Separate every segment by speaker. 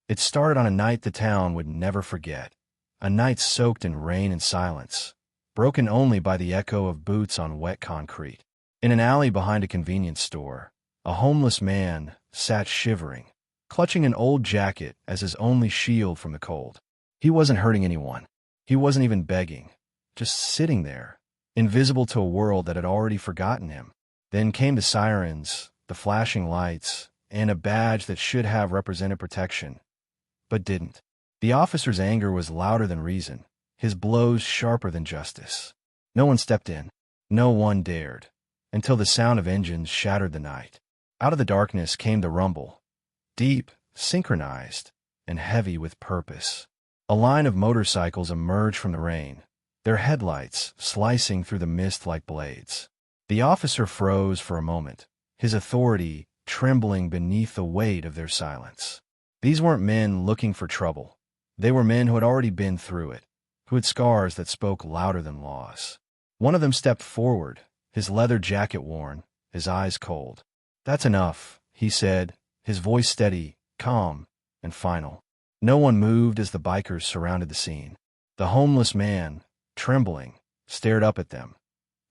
Speaker 1: It started on a night the town would never forget, a night soaked in rain and silence, broken only by the echo of boots on wet concrete. In an alley behind a convenience store, a homeless man sat shivering, clutching an old jacket as his only shield from the cold. He wasn't hurting anyone. He wasn't even begging, just sitting there, invisible to a world that had already forgotten him. Then came the sirens, the flashing lights, and a badge that should have represented protection, but didn't. The officer's anger was louder than reason, his blows sharper than justice. No one stepped in. No one dared, until the sound of engines shattered the night. Out of the darkness came the rumble, deep, synchronized, and heavy with purpose. A line of motorcycles emerged from the rain, their headlights slicing through the mist like blades. The officer froze for a moment, his authority trembling beneath the weight of their silence. These weren't men looking for trouble. They were men who had already been through it, who had scars that spoke louder than laws. One of them stepped forward, his leather jacket worn, his eyes cold. "That's enough," he said, his voice steady, calm, and final. No one moved as the bikers surrounded the scene. The homeless man, trembling, stared up at them,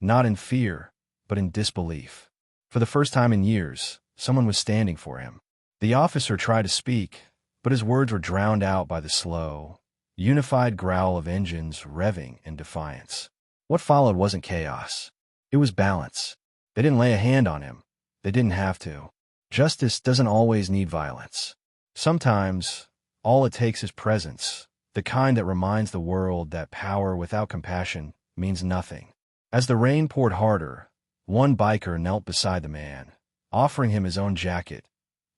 Speaker 1: not in fear, but in disbelief. For the first time in years, someone was standing for him. The officer tried to speak, but his words were drowned out by the slow, unified growl of engines revving in defiance. What followed wasn't chaos. It was balance. They didn't lay a hand on him. They didn't have to. Justice doesn't always need violence. Sometimes, all it takes is presence, the kind that reminds the world that power without compassion means nothing. As the rain poured harder, one biker knelt beside the man, offering him his own jacket,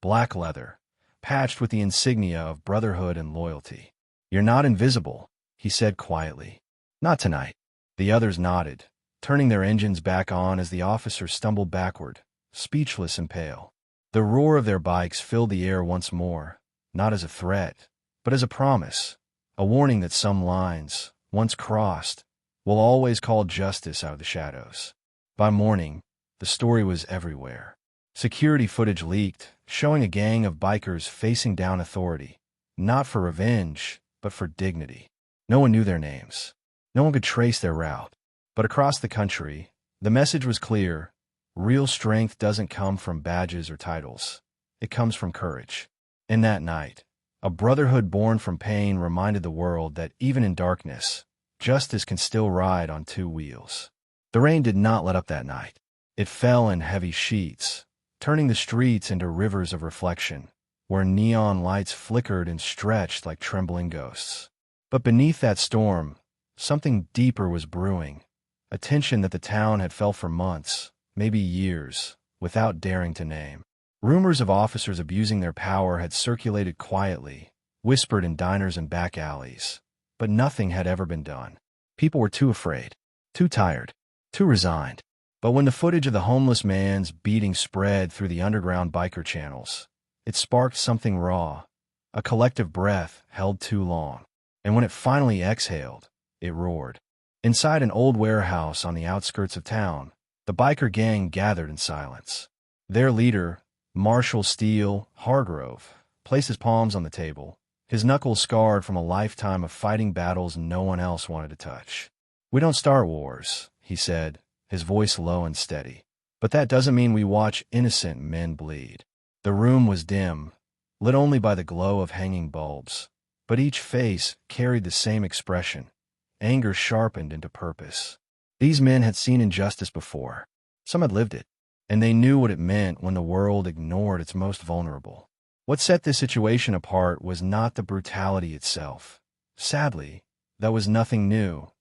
Speaker 1: black leather, patched with the insignia of brotherhood and loyalty. "You're not invisible," he said quietly. "Not tonight." The others nodded, turning their engines back on as the officer stumbled backward, speechless and pale. The roar of their bikes filled the air once more, not as a threat, but as a promise, a warning that some lines, once crossed, will always call justice out of the shadows. By morning, the story was everywhere. Security footage leaked, showing a gang of bikers facing down authority, not for revenge, but for dignity. No one knew their names. No one could trace their route. But across the country, the message was clear: real strength doesn't come from badges or titles. It comes from courage. In that night, a brotherhood born from pain reminded the world that even in darkness, justice can still ride on two wheels. The rain did not let up that night. It fell in heavy sheets, turning the streets into rivers of reflection, where neon lights flickered and stretched like trembling ghosts. But beneath that storm, something deeper was brewing, a tension that the town had felt for months, maybe years, without daring to name. Rumors of officers abusing their power had circulated quietly, whispered in diners and back alleys, but nothing had ever been done. People were too afraid, too tired, too resigned. But when the footage of the homeless man's beating spread through the underground biker channels, it sparked something raw, a collective breath held too long. And when it finally exhaled, it roared. Inside an old warehouse on the outskirts of town, the biker gang gathered in silence. Their leader, Marshall Steele Hargrove, placed his palms on the table, his knuckles scarred from a lifetime of fighting battles no one else wanted to touch. "We don't start wars," he said, his voice low and steady. "But that doesn't mean we watch innocent men bleed." The room was dim, lit only by the glow of hanging bulbs, but each face carried the same expression, anger sharpened into purpose. These men had seen injustice before. Some had lived it, and they knew what it meant when the world ignored its most vulnerable. What set this situation apart was not the brutality itself. Sadly, that was nothing new,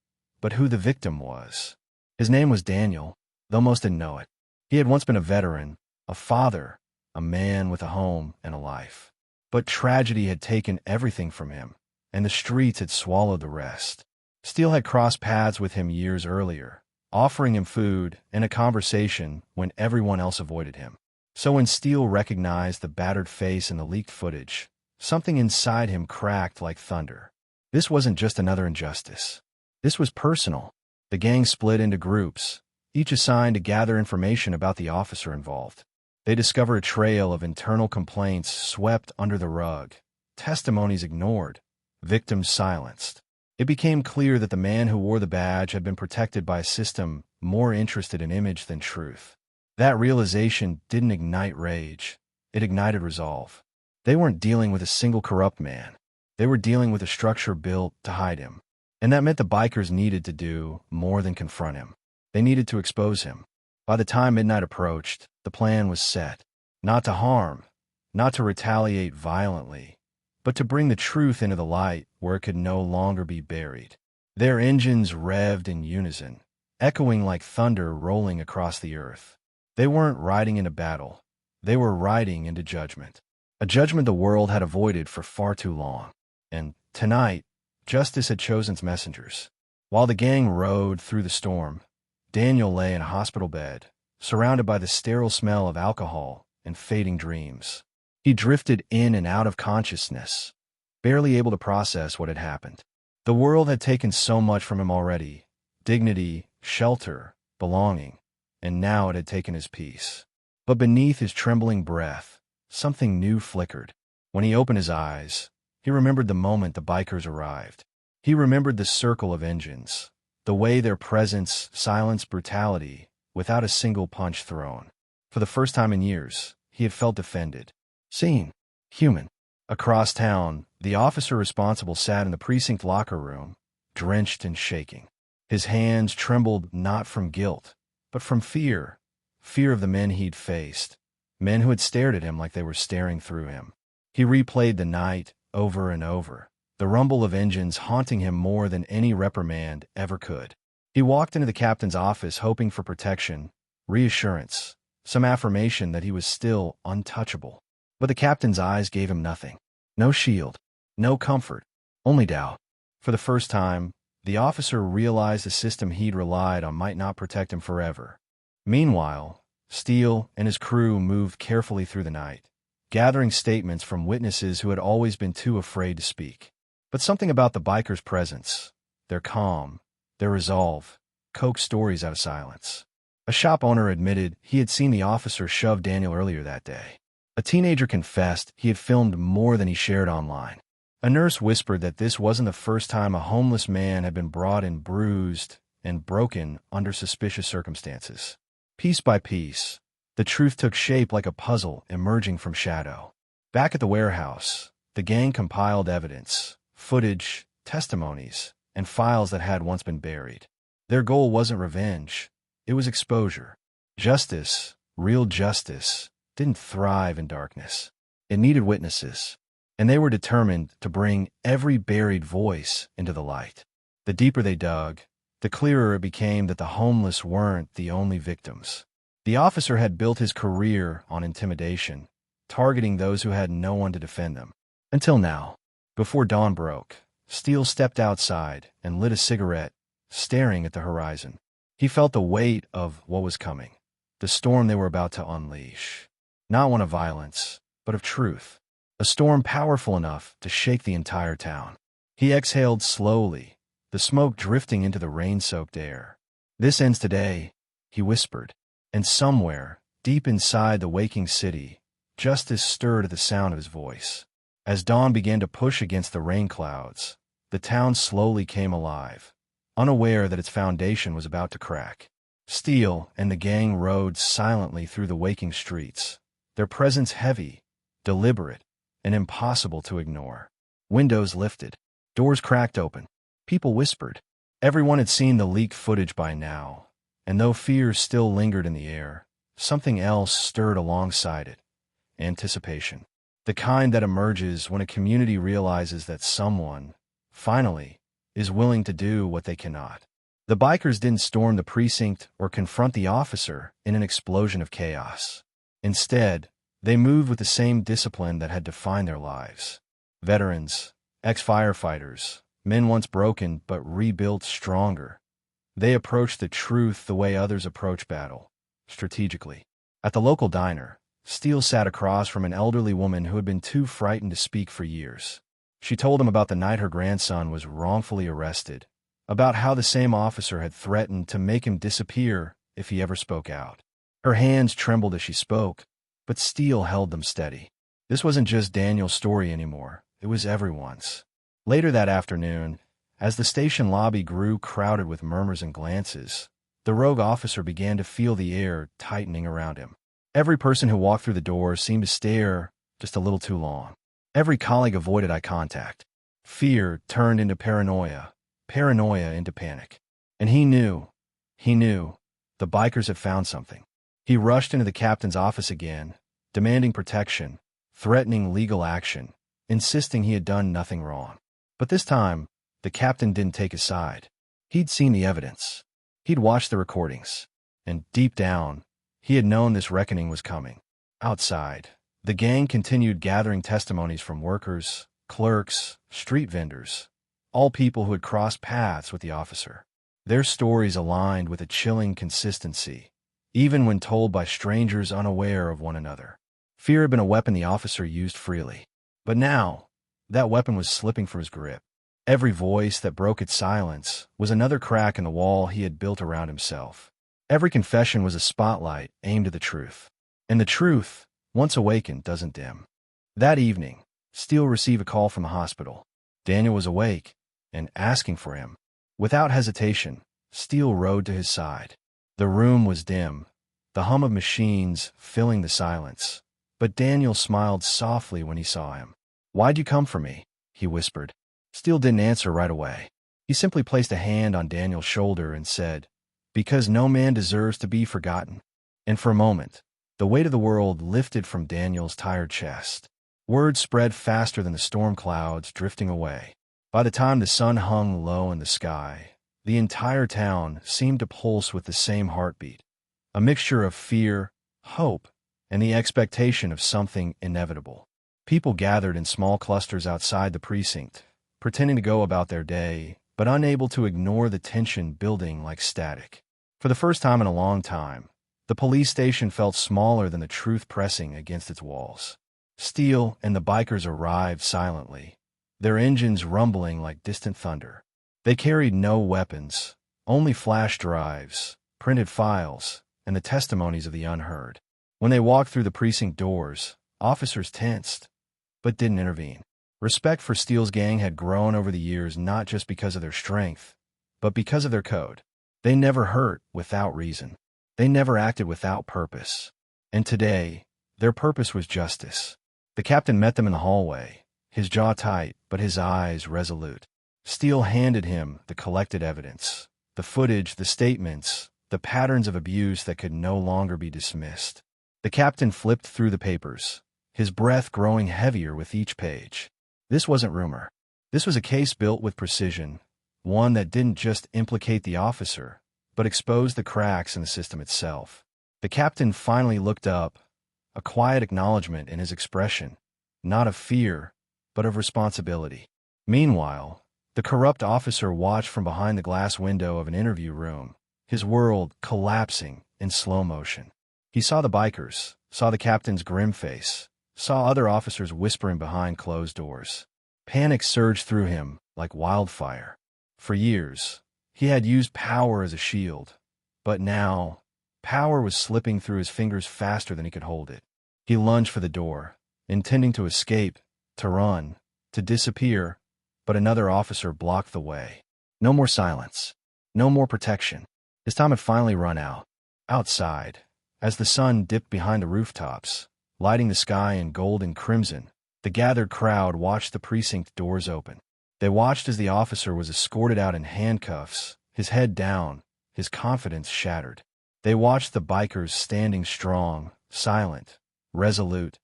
Speaker 1: but who the victim was. His name was Daniel, though most didn't know it. He had once been a veteran, a father, a man with a home and a life. But tragedy had taken everything from him, and the streets had swallowed the rest. Steele had crossed paths with him years earlier, offering him food and a conversation when everyone else avoided him. So when Steele recognized the battered face in the leaked footage, something inside him cracked like thunder. This wasn't just another injustice. This was personal. The gang split into groups, each assigned to gather information about the officer involved. They discovered a trail of internal complaints swept under the rug, testimonies ignored, victims silenced. It became clear that the man who wore the badge had been protected by a system more interested in image than truth. That realization didn't ignite rage. It ignited resolve. They weren't dealing with a single corrupt man. They were dealing with a structure built to hide him. And that meant the bikers needed to do more than confront him. They needed to expose him. By the time midnight approached, the plan was set. Not to harm, not to retaliate violently, but to bring the truth into the light where it could no longer be buried. Their engines revved in unison, echoing like thunder rolling across the earth. They weren't riding into battle. They were riding into judgment. A judgment the world had avoided for far too long. And tonight, justice had chosen its messengers. While the gang rode through the storm, Daniel lay in a hospital bed, surrounded by the sterile smell of alcohol and fading dreams. He drifted in and out of consciousness, barely able to process what had happened. The world had taken so much from him already: dignity, shelter, belonging, and now it had taken his peace. But beneath his trembling breath, something new flickered. When he opened his eyes, he remembered the moment the bikers arrived. He remembered the circle of engines, the way their presence silenced brutality without a single punch thrown. For the first time in years, he had felt defended. Seen. Human. Across town, the officer responsible sat in the precinct locker room, drenched and shaking. His hands trembled not from guilt, but from fear. Fear of the men he'd faced. Men who had stared at him like they were staring through him. He replayed the night over and over, the rumble of engines haunting him more than any reprimand ever could. He walked into the captain's office hoping for protection, reassurance, some affirmation that he was still untouchable. But the captain's eyes gave him nothing. No shield, no comfort, only doubt. For the first time, the officer realized the system he'd relied on might not protect him forever. Meanwhile, Steele and his crew moved carefully through the night, gathering statements from witnesses who had always been too afraid to speak. But something about the bikers' presence, their calm, their resolve, coaxed stories out of silence. A shop owner admitted he had seen the officer shove Daniel earlier that day. A teenager confessed he had filmed more than he shared online. A nurse whispered that this wasn't the first time a homeless man had been brought in bruised and broken under suspicious circumstances. Piece by piece, the truth took shape like a puzzle emerging from shadow. Back at the warehouse, the gang compiled evidence, footage, testimonies, and files that had once been buried. Their goal wasn't revenge, it was exposure. Justice, real justice, didn't thrive in darkness. It needed witnesses, and they were determined to bring every buried voice into the light. The deeper they dug, the clearer it became that the homeless weren't the only victims. The officer had built his career on intimidation, targeting those who had no one to defend them. Until now. Before dawn broke, Steele stepped outside and lit a cigarette, staring at the horizon. He felt the weight of what was coming, the storm they were about to unleash. Not one of violence, but of truth. A storm powerful enough to shake the entire town. He exhaled slowly, the smoke drifting into the rain-soaked air. "This ends today," he whispered. And somewhere, deep inside the waking city, justice stirred at the sound of his voice. As dawn began to push against the rain clouds, the town slowly came alive, unaware that its foundation was about to crack. Steele and the gang rode silently through the waking streets, their presence heavy, deliberate, and impossible to ignore. Windows lifted, doors cracked open, people whispered. Everyone had seen the leaked footage by now, and though fear still lingered in the air, something else stirred alongside it: anticipation. The kind that emerges when a community realizes that someone, finally, is willing to do what they cannot. The bikers didn't storm the precinct or confront the officer in an explosion of chaos. Instead, they moved with the same discipline that had defined their lives. Veterans, ex-firefighters, men once broken but rebuilt stronger. They approached the truth the way others approach battle, strategically. At the local diner, Steele sat across from an elderly woman who had been too frightened to speak for years. She told him about the night her grandson was wrongfully arrested, about how the same officer had threatened to make him disappear if he ever spoke out. Her hands trembled as she spoke, but Steele held them steady. This wasn't just Daniel's story anymore. it was everyone's. Later that afternoon, as the station lobby grew crowded with murmurs and glances, the rogue officer began to feel the air tightening around him. Every person who walked through the door seemed to stare just a little too long. Every colleague avoided eye contact. Fear turned into paranoia, paranoia into panic. And he knew, the bikers had found something. He rushed into the captain's office again, demanding protection, threatening legal action, insisting he had done nothing wrong. But this time, the captain didn't take his side. He'd seen the evidence. He'd watched the recordings. And deep down, he had known this reckoning was coming. Outside, the gang continued gathering testimonies from workers, clerks, street vendors, all people who had crossed paths with the officer. Their stories aligned with a chilling consistency, even when told by strangers unaware of one another. Fear had been a weapon the officer used freely. But now, that weapon was slipping from his grip. Every voice that broke its silence was another crack in the wall he had built around himself. Every confession was a spotlight aimed at the truth. And the truth, once awakened, doesn't dim. That evening, Steele received a call from the hospital. Daniel was awake and asking for him. Without hesitation, Steele rode to his side. The room was dim, the hum of machines filling the silence. But Daniel smiled softly when he saw him. "Why'd you come for me?" he whispered. Steele didn't answer right away. He simply placed a hand on Daniel's shoulder and said, "Because no man deserves to be forgotten." And for a moment, the weight of the world lifted from Daniel's tired chest. Word spread faster than the storm clouds drifting away. By the time the sun hung low in the sky, the entire town seemed to pulse with the same heartbeat, a mixture of fear, hope, and the expectation of something inevitable. People gathered in small clusters outside the precinct, pretending to go about their day, but unable to ignore the tension building like static. For the first time in a long time, the police station felt smaller than the truth pressing against its walls. Steele and the bikers arrived silently, their engines rumbling like distant thunder. They carried no weapons, only flash drives, printed files, and the testimonies of the unheard. When they walked through the precinct doors, officers tensed, but didn't intervene. Respect for Steele's gang had grown over the years not just because of their strength, but because of their code. They never hurt without reason. They never acted without purpose. And today, their purpose was justice. The captain met them in the hallway, his jaw tight, but his eyes resolute. Steele handed him the collected evidence, the footage, the statements, the patterns of abuse that could no longer be dismissed. The captain flipped through the papers, his breath growing heavier with each page. This wasn't rumor. This was a case built with precision, one that didn't just implicate the officer, but exposed the cracks in the system itself. The captain finally looked up, a quiet acknowledgement in his expression, not of fear, but of responsibility. Meanwhile, the corrupt officer watched from behind the glass window of an interview room, his world collapsing in slow motion. He saw the bikers, saw the captain's grim face, saw other officers whispering behind closed doors. Panic surged through him like wildfire. For years, he had used power as a shield, but now, power was slipping through his fingers faster than he could hold it. He lunged for the door, intending to escape, to run, to disappear, but another officer blocked the way. No more silence. No more protection. His time had finally run out. Outside, as the sun dipped behind the rooftops, lighting the sky in gold and crimson, the gathered crowd watched the precinct doors open. They watched as the officer was escorted out in handcuffs, his head down, his confidence shattered. They watched the bikers standing strong, silent, resolute,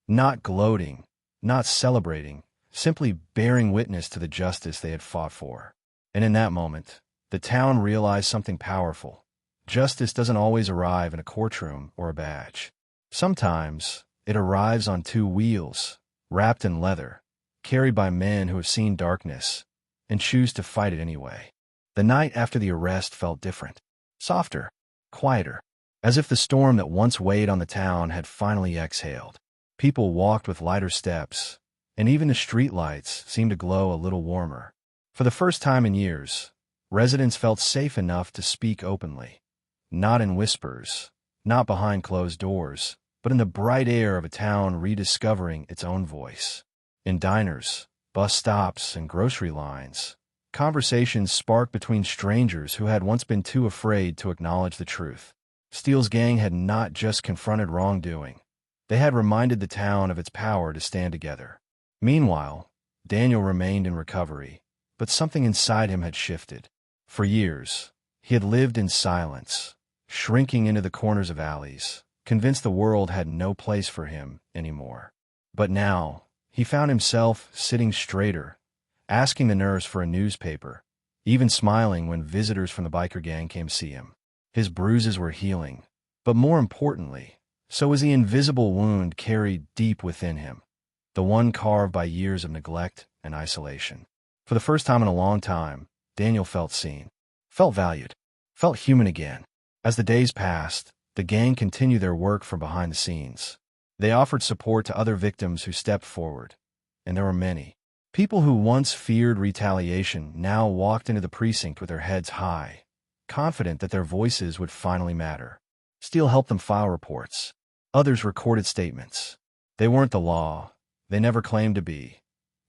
Speaker 1: not gloating, not celebrating, simply bearing witness to the justice they had fought for. And in that moment, the town realized something powerful. Justice doesn't always arrive in a courtroom or a badge. Sometimes, it arrives on two wheels, wrapped in leather, carried by men who have seen darkness and choose to fight it anyway. The night after the arrest felt different, softer, quieter, as if the storm that once weighed on the town had finally exhaled. People walked with lighter steps, and even the streetlights seemed to glow a little warmer. For the first time in years, residents felt safe enough to speak openly, not in whispers, not behind closed doors, but in the bright air of a town rediscovering its own voice. In diners, bus stops, and grocery lines. Conversations sparked between strangers who had once been too afraid to acknowledge the truth. Steele's gang had not just confronted wrongdoing. They had reminded the town of its power to stand together. Meanwhile, Daniel remained in recovery, but something inside him had shifted. For years, he had lived in silence, shrinking into the corners of alleys, convinced the world had no place for him anymore. But now, he found himself sitting straighter, asking the nurse for a newspaper, even smiling when visitors from the biker gang came to see him. His bruises were healing, but more importantly, so was the invisible wound carried deep within him, the one carved by years of neglect and isolation. For the first time in a long time, Daniel felt seen, felt valued, felt human again. As the days passed, the gang continued their work from behind the scenes. They offered support to other victims who stepped forward, and there were many. People who once feared retaliation now walked into the precinct with their heads high, confident that their voices would finally matter. Steele helped them file reports. Others recorded statements. They weren't the law. They never claimed to be.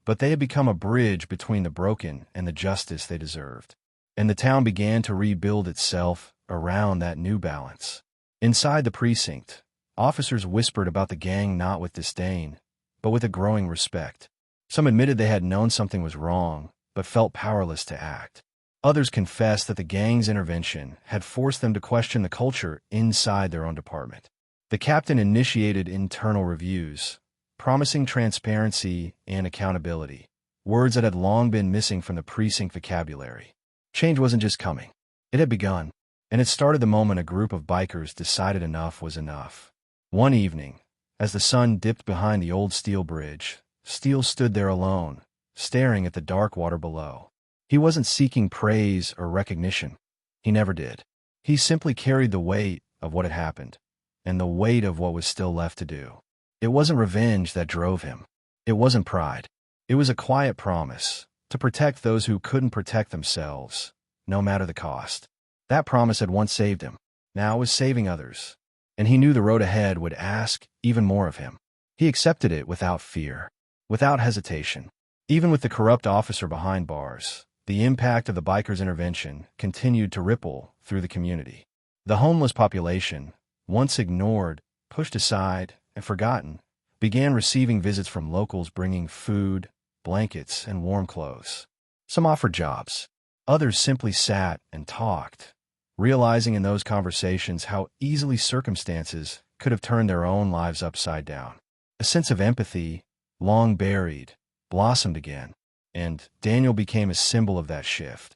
Speaker 1: But they had become a bridge between the broken and the justice they deserved. And the town began to rebuild itself around that new balance. Inside the precinct, officers whispered about the gang not with disdain, but with a growing respect. Some admitted they had known something was wrong, but felt powerless to act. Others confessed that the gang's intervention had forced them to question the culture inside their own department. The captain initiated internal reviews, promising transparency and accountability, words that had long been missing from the precinct vocabulary. Change wasn't just coming. It had begun, and it started the moment a group of bikers decided enough was enough. One evening, as the sun dipped behind the old steel bridge, Steele stood there alone, staring at the dark water below. He wasn't seeking praise or recognition. He never did. He simply carried the weight of what had happened, and the weight of what was still left to do. It wasn't revenge that drove him. It wasn't pride. It was a quiet promise to protect those who couldn't protect themselves, no matter the cost. That promise had once saved him. Now it was saving others. And he knew the road ahead would ask even more of him. He accepted it without fear, without hesitation. Even with the corrupt officer behind bars, the impact of the bikers' intervention continued to ripple through the community. The homeless population, once ignored, pushed aside, and forgotten, began receiving visits from locals bringing food, blankets, and warm clothes. Some offered jobs. Others simply sat and talked, realizing in those conversations how easily circumstances could have turned their own lives upside down. A sense of empathy, long buried, blossomed again, and Daniel became a symbol of that shift,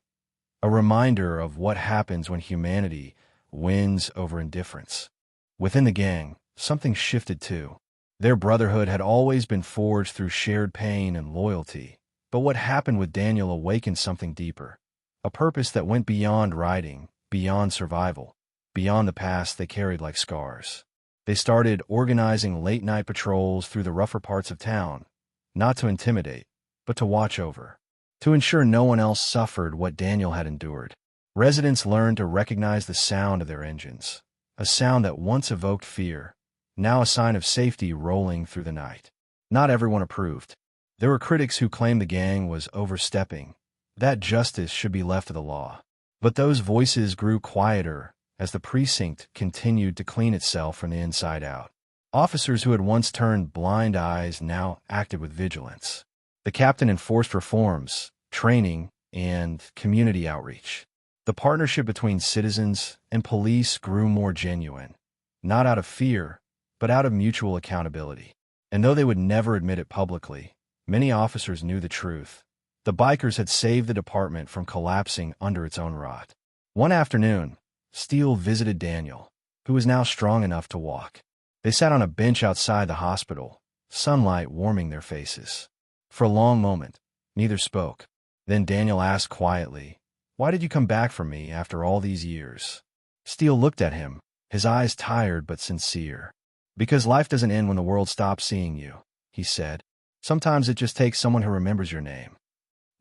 Speaker 1: a reminder of what happens when humanity wins over indifference. Within the gang, something shifted too. Their brotherhood had always been forged through shared pain and loyalty, but what happened with Daniel awakened something deeper, a purpose that went beyond riding, beyond survival, beyond the past they carried like scars. They started organizing late-night patrols through the rougher parts of town, not to intimidate, but to watch over, to ensure no one else suffered what Daniel had endured. Residents learned to recognize the sound of their engines, a sound that once evoked fear, now a sign of safety rolling through the night. Not everyone approved. There were critics who claimed the gang was overstepping, that justice should be left to the law. But those voices grew quieter as the precinct continued to clean itself from the inside out. Officers who had once turned blind eyes now acted with vigilance. The captain enforced reforms, training, and community outreach. The partnership between citizens and police grew more genuine, not out of fear, but out of mutual accountability. And though they would never admit it publicly, many officers knew the truth. The bikers had saved the department from collapsing under its own rot. One afternoon, Steele visited Daniel, who was now strong enough to walk. They sat on a bench outside the hospital, sunlight warming their faces. For a long moment, neither spoke. Then Daniel asked quietly, "Why did you come back for me after all these years?" Steele looked at him, his eyes tired but sincere. "Because life doesn't end when the world stops seeing you," he said. "Sometimes it just takes someone who remembers your name."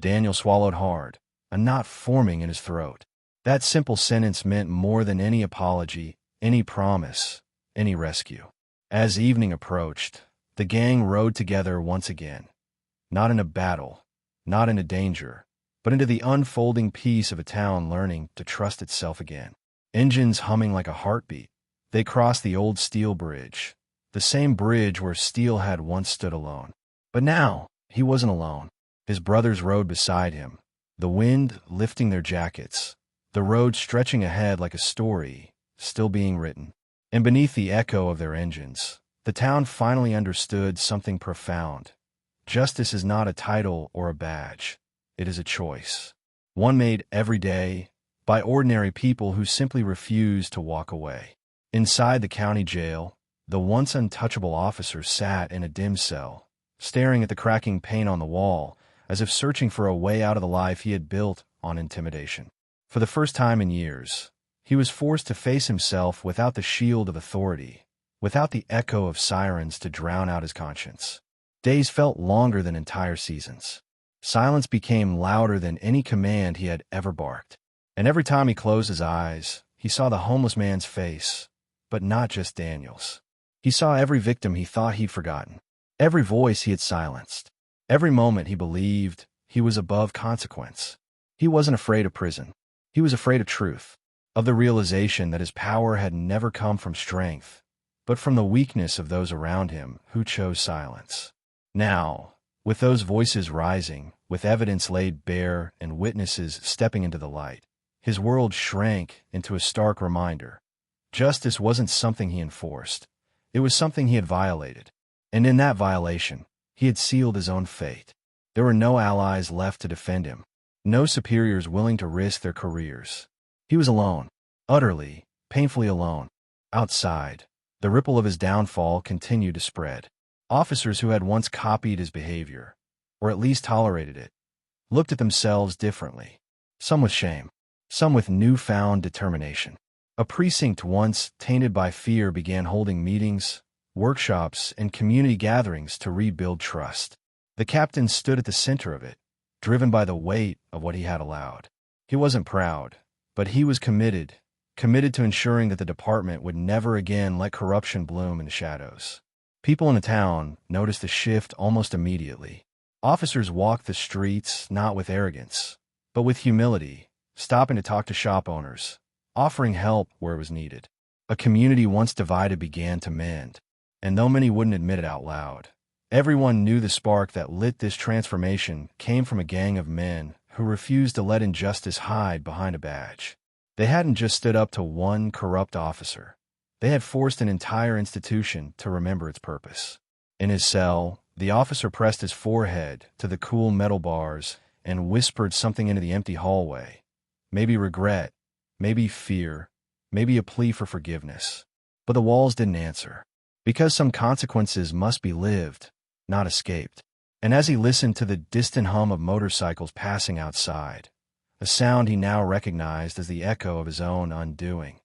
Speaker 1: Daniel swallowed hard, a knot forming in his throat. That simple sentence meant more than any apology, any promise, any rescue. As evening approached, the gang rode together once again. Not in a battle, not in a danger, but into the unfolding peace of a town learning to trust itself again. Engines humming like a heartbeat, they crossed the old steel bridge, the same bridge where Steele had once stood alone. But now, he wasn't alone. His brothers rode beside him, the wind lifting their jackets, the road stretching ahead like a story still being written. And beneath the echo of their engines, the town finally understood something profound. Justice is not a title or a badge. It is a choice. One made every day by ordinary people who simply refused to walk away. Inside the county jail, the once untouchable officer sat in a dim cell, staring at the cracking paint on the wall, as if searching for a way out of the life he had built on intimidation. For the first time in years, he was forced to face himself without the shield of authority, without the echo of sirens to drown out his conscience. Days felt longer than entire seasons. Silence became louder than any command he had ever barked. And every time he closed his eyes, he saw the homeless man's face, but not just Daniel's. He saw every victim he thought he'd forgotten, every voice he had silenced, every moment he believed he was above consequence. He wasn't afraid of prison. He was afraid of truth, of the realization that his power had never come from strength, but from the weakness of those around him who chose silence. Now, with those voices rising, with evidence laid bare and witnesses stepping into the light, his world shrank into a stark reminder. Justice wasn't something he enforced. It was something he had violated. And in that violation, he had sealed his own fate. There were no allies left to defend him, no superiors willing to risk their careers. He was alone, utterly, painfully alone. Outside, the ripple of his downfall continued to spread. Officers who had once copied his behavior, or at least tolerated it, looked at themselves differently, some with shame, some with newfound determination. A precinct once tainted by fear began holding meetings, workshops, and community gatherings to rebuild trust. The captain stood at the center of it, driven by the weight of what he had allowed. He wasn't proud, but he was committed to ensuring that the department would never again let corruption bloom in the shadows. People in the town noticed the shift almost immediately. Officers walked the streets not with arrogance, but with humility, stopping to talk to shop owners, offering help where it was needed. A community once divided began to mend, and though many wouldn't admit it out loud, everyone knew the spark that lit this transformation came from a gang of men who refused to let injustice hide behind a badge. They hadn't just stood up to one corrupt officer. They had forced an entire institution to remember its purpose. In his cell, the officer pressed his forehead to the cool metal bars and whispered something into the empty hallway. Maybe regret, maybe fear, maybe a plea for forgiveness. But the walls didn't answer, because some consequences must be lived, not escaped. And as he listened to the distant hum of motorcycles passing outside, a sound he now recognized as the echo of his own undoing,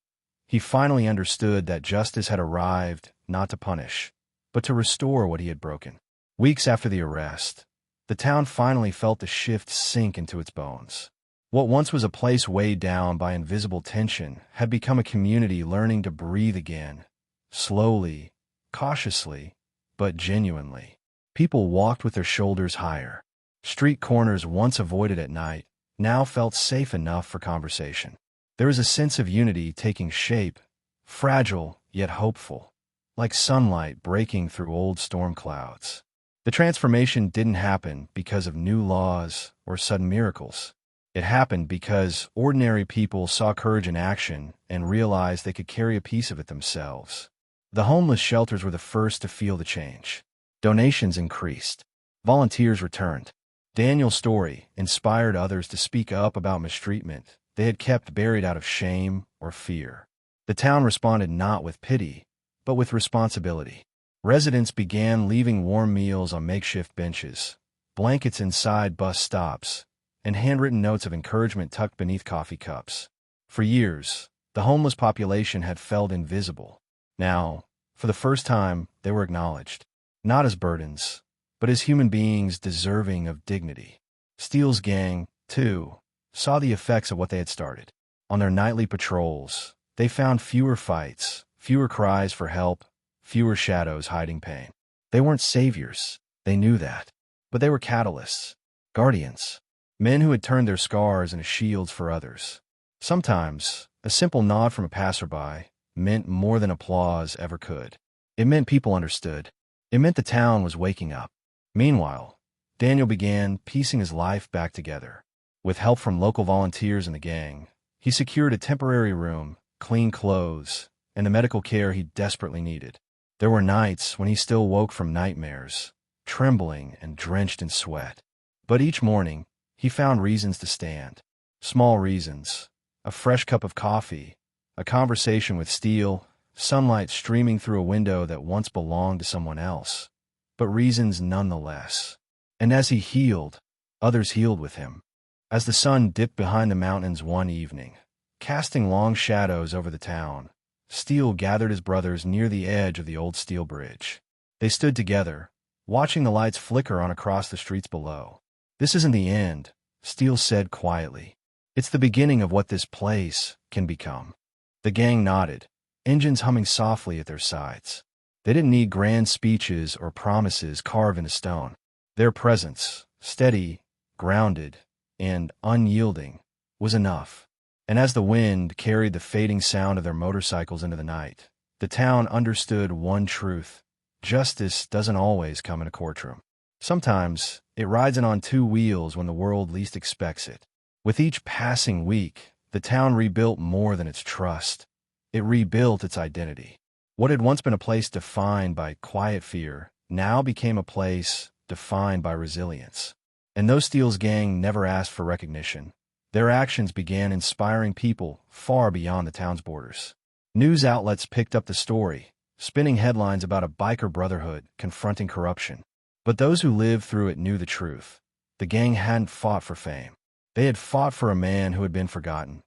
Speaker 1: he finally understood that justice had arrived not to punish, but to restore what he had broken. Weeks after the arrest, the town finally felt the shift sink into its bones. What once was a place weighed down by invisible tension had become a community learning to breathe again, slowly, cautiously, but genuinely. People walked with their shoulders higher. Street corners once avoided at night now felt safe enough for conversation. There was a sense of unity taking shape, fragile yet hopeful, like sunlight breaking through old storm clouds. The transformation didn't happen because of new laws or sudden miracles. It happened because ordinary people saw courage in action and realized they could carry a piece of it themselves. The homeless shelters were the first to feel the change. Donations increased. Volunteers returned. Daniel's story inspired others to speak up about mistreatment they had kept buried out of shame or fear. The town responded not with pity, but with responsibility. Residents began leaving warm meals on makeshift benches, blankets inside bus stops, and handwritten notes of encouragement tucked beneath coffee cups. For years, the homeless population had felt invisible. Now, for the first time, they were acknowledged, not as burdens, but as human beings deserving of dignity. Steele's gang, too, saw the effects of what they had started. On their nightly patrols, they found fewer fights, fewer cries for help, fewer shadows hiding pain. They weren't saviors. They knew that. But they were catalysts, guardians, men who had turned their scars into shields for others. Sometimes, a simple nod from a passerby meant more than applause ever could. It meant people understood. It meant the town was waking up. Meanwhile, Daniel began piecing his life back together. With help from local volunteers in the gang, he secured a temporary room, clean clothes, and the medical care he desperately needed. There were nights when he still woke from nightmares, trembling and drenched in sweat. But each morning, he found reasons to stand. Small reasons: a fresh cup of coffee, a conversation with Steele, sunlight streaming through a window that once belonged to someone else. But reasons nonetheless. And as he healed, others healed with him. As the sun dipped behind the mountains one evening, casting long shadows over the town, Steele gathered his brothers near the edge of the old steel bridge. They stood together, watching the lights flicker on across the streets below. "This isn't the end," Steele said quietly. "It's the beginning of what this place can become." The gang nodded, engines humming softly at their sides. They didn't need grand speeches or promises carved into stone. Their presence, steady, grounded, and unyielding, was enough. And as the wind carried the fading sound of their motorcycles into the night, the town understood one truth: justice doesn't always come in a courtroom. Sometimes it rides in on two wheels when the world least expects it. With each passing week, the town rebuilt more than its trust. It rebuilt its identity. What had once been a place defined by quiet fear now became a place defined by resilience. And though Steele's gang never asked for recognition, their actions began inspiring people far beyond the town's borders. News outlets picked up the story, spinning headlines about a biker brotherhood confronting corruption. But those who lived through it knew the truth. The gang hadn't fought for fame. They had fought for a man who had been forgotten,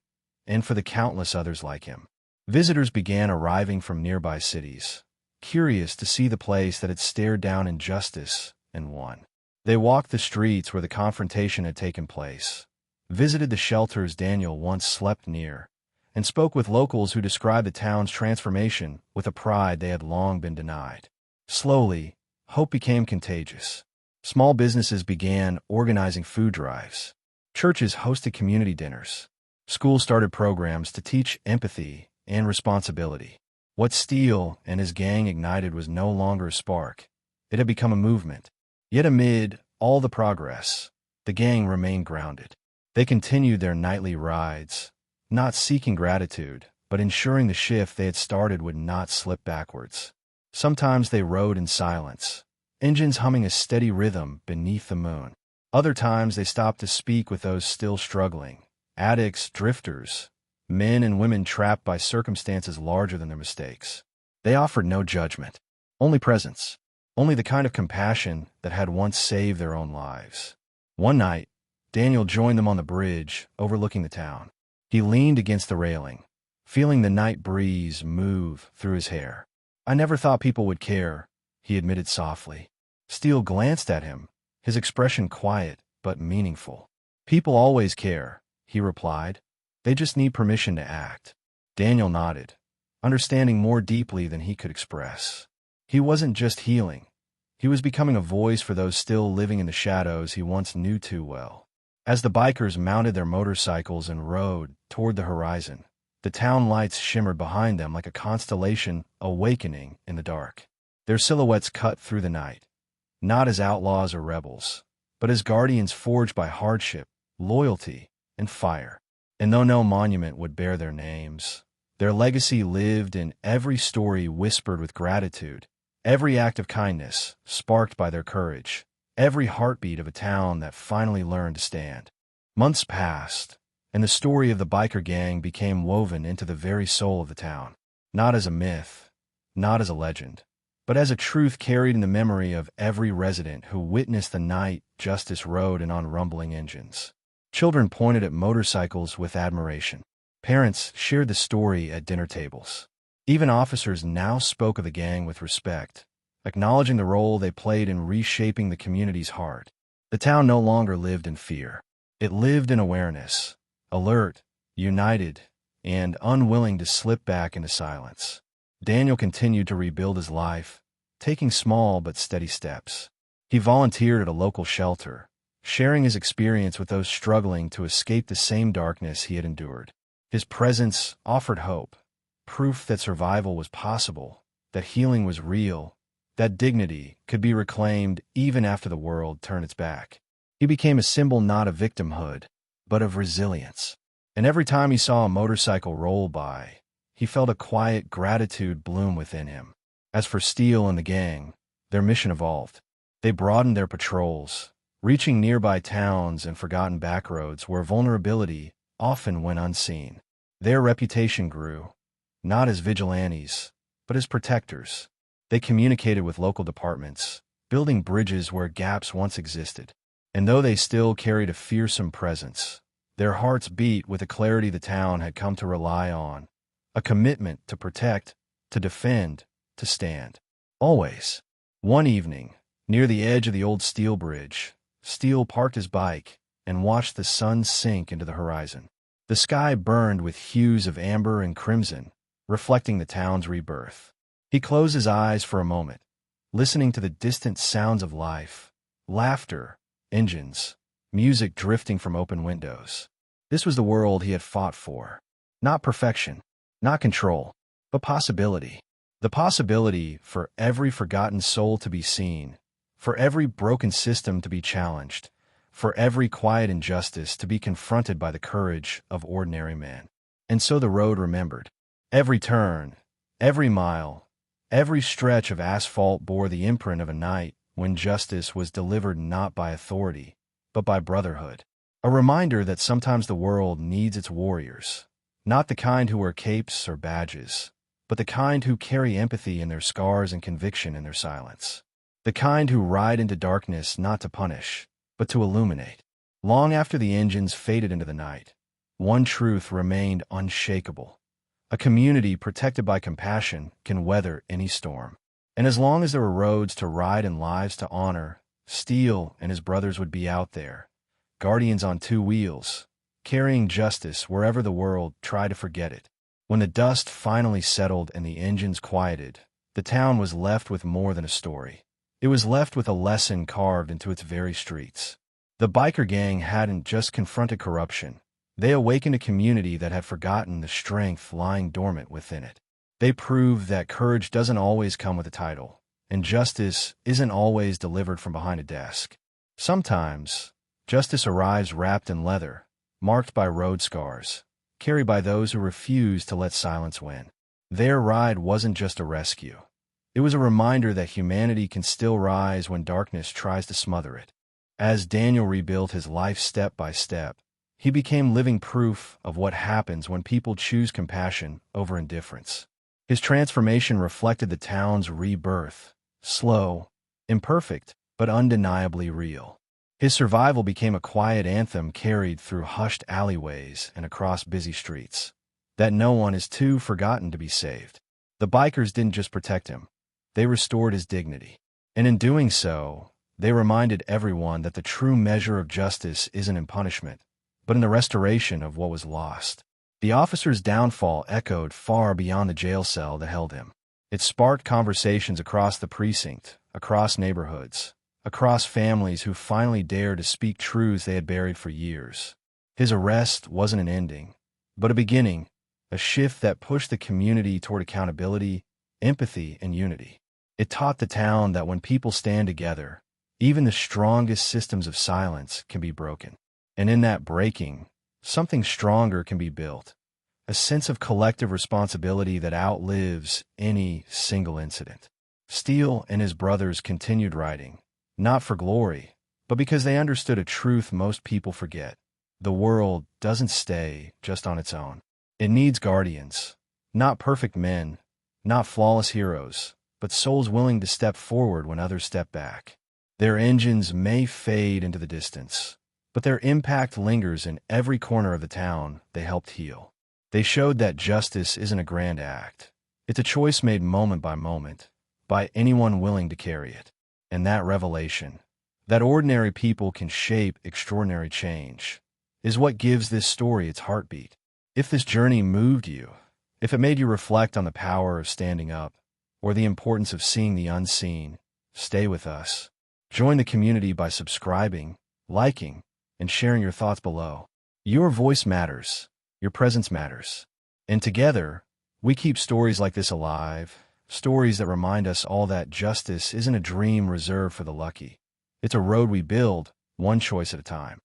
Speaker 1: and for the countless others like him. Visitors began arriving from nearby cities, curious to see the place that had stared down injustice and won. They walked the streets where the confrontation had taken place, visited the shelters Daniel once slept near, and spoke with locals who described the town's transformation with a pride they had long been denied. Slowly, hope became contagious. Small businesses began organizing food drives. Churches hosted community dinners. Schools started programs to teach empathy and responsibility. What Steele and his gang ignited was no longer a spark. It had become a movement. Yet amid all the progress, the gang remained grounded. They continued their nightly rides, not seeking gratitude, but ensuring the shift they had started would not slip backwards. Sometimes they rode in silence, engines humming a steady rhythm beneath the moon. Other times they stopped to speak with those still struggling, addicts, drifters, men and women trapped by circumstances larger than their mistakes. They offered no judgment, only presence, only the kind of compassion that had once saved their own lives. One night, Daniel joined them on the bridge overlooking the town. He leaned against the railing, feeling the night breeze move through his hair. "I never thought people would care," he admitted softly. Steele glanced at him, his expression quiet but meaningful. "People always care," he replied. "They just need permission to act." Daniel nodded, understanding more deeply than he could express. He wasn't just healing. He was becoming a voice for those still living in the shadows he once knew too well. As the bikers mounted their motorcycles and rode toward the horizon, the town lights shimmered behind them like a constellation awakening in the dark. Their silhouettes cut through the night, not as outlaws or rebels, but as guardians forged by hardship, loyalty, and fire. And though no monument would bear their names, their legacy lived in every story whispered with gratitude, every act of kindness sparked by their courage, every heartbeat of a town that finally learned to stand. Months passed, and the story of the biker gang became woven into the very soul of the town, not as a myth, not as a legend, but as a truth carried in the memory of every resident who witnessed the night justice rode in on rumbling engines. Children pointed at motorcycles with admiration. Parents shared the story at dinner tables. Even officers now spoke of the gang with respect, acknowledging the role they played in reshaping the community's heart. The town no longer lived in fear. It lived in awareness, alert, united, and unwilling to slip back into silence. Daniel continued to rebuild his life, taking small but steady steps. He volunteered at a local shelter, sharing his experience with those struggling to escape the same darkness he had endured. His presence offered hope, proof that survival was possible, that healing was real, that dignity could be reclaimed even after the world turned its back. He became a symbol not of victimhood, but of resilience. And every time he saw a motorcycle roll by, he felt a quiet gratitude bloom within him. As for Steele and the gang, their mission evolved. They broadened their patrols, reaching nearby towns and forgotten backroads where vulnerability often went unseen. Their reputation grew, not as vigilantes, but as protectors. They communicated with local departments, building bridges where gaps once existed. And though they still carried a fearsome presence, their hearts beat with a clarity the town had come to rely on, a commitment to protect, to defend, to stand. Always. One evening, near the edge of the old Steele Bridge, Steele parked his bike and watched the sun sink into the horizon. The sky burned with hues of amber and crimson, reflecting the town's rebirth. He closed his eyes for a moment, listening to the distant sounds of life, laughter, engines, music drifting from open windows. This was the world he had fought for. Not perfection, not control, but possibility. The possibility for every forgotten soul to be seen, for every broken system to be challenged, for every quiet injustice to be confronted by the courage of ordinary men. And so the road remembered. Every turn, every mile, every stretch of asphalt bore the imprint of a night when justice was delivered not by authority, but by brotherhood. A reminder that sometimes the world needs its warriors, not the kind who wear capes or badges, but the kind who carry empathy in their scars and conviction in their silence. The kind who ride into darkness not to punish, but to illuminate. Long after the engines faded into the night, one truth remained unshakable. A community protected by compassion can weather any storm. And as long as there were roads to ride and lives to honor, Steele and his brothers would be out there, guardians on two wheels, carrying justice wherever the world tried to forget it. When the dust finally settled and the engines quieted, the town was left with more than a story. It was left with a lesson carved into its very streets. The biker gang hadn't just confronted corruption. They awakened a community that had forgotten the strength lying dormant within it. They proved that courage doesn't always come with a title, and justice isn't always delivered from behind a desk. Sometimes, justice arrives wrapped in leather, marked by road scars, carried by those who refuse to let silence win. Their ride wasn't just a rescue. It was a reminder that humanity can still rise when darkness tries to smother it. As Daniel rebuilt his life step by step, he became living proof of what happens when people choose compassion over indifference. His transformation reflected the town's rebirth, slow, imperfect, but undeniably real. His survival became a quiet anthem carried through hushed alleyways and across busy streets. That no one is too forgotten to be saved. The bikers didn't just protect him, they restored his dignity. And in doing so, they reminded everyone that the true measure of justice isn't in punishment, but in the restoration of what was lost. The officer's downfall echoed far beyond the jail cell that held him. It sparked conversations across the precinct, across neighborhoods, across families who finally dared to speak truths they had buried for years. His arrest wasn't an ending, but a beginning, a shift that pushed the community toward accountability, empathy, and unity. It taught the town that when people stand together, even the strongest systems of silence can be broken. And in that breaking, something stronger can be built, a sense of collective responsibility that outlives any single incident. Steele and his brothers continued writing, not for glory, but because they understood a truth most people forget. The world doesn't stay just on its own. It needs guardians, not perfect men, not flawless heroes, but souls willing to step forward when others step back. Their engines may fade into the distance, but their impact lingers in every corner of the town they helped heal. They showed that justice isn't a grand act. It's a choice made moment by moment, by anyone willing to carry it. And that revelation, that ordinary people can shape extraordinary change, is what gives this story its heartbeat. If this journey moved you, if it made you reflect on the power of standing up, or the importance of seeing the unseen, stay with us. Join the community by subscribing, liking, and sharing your thoughts below. Your voice matters. Your presence matters. And together, we keep stories like this alive, stories that remind us all that justice isn't a dream reserved for the lucky. It's a road we build, one choice at a time.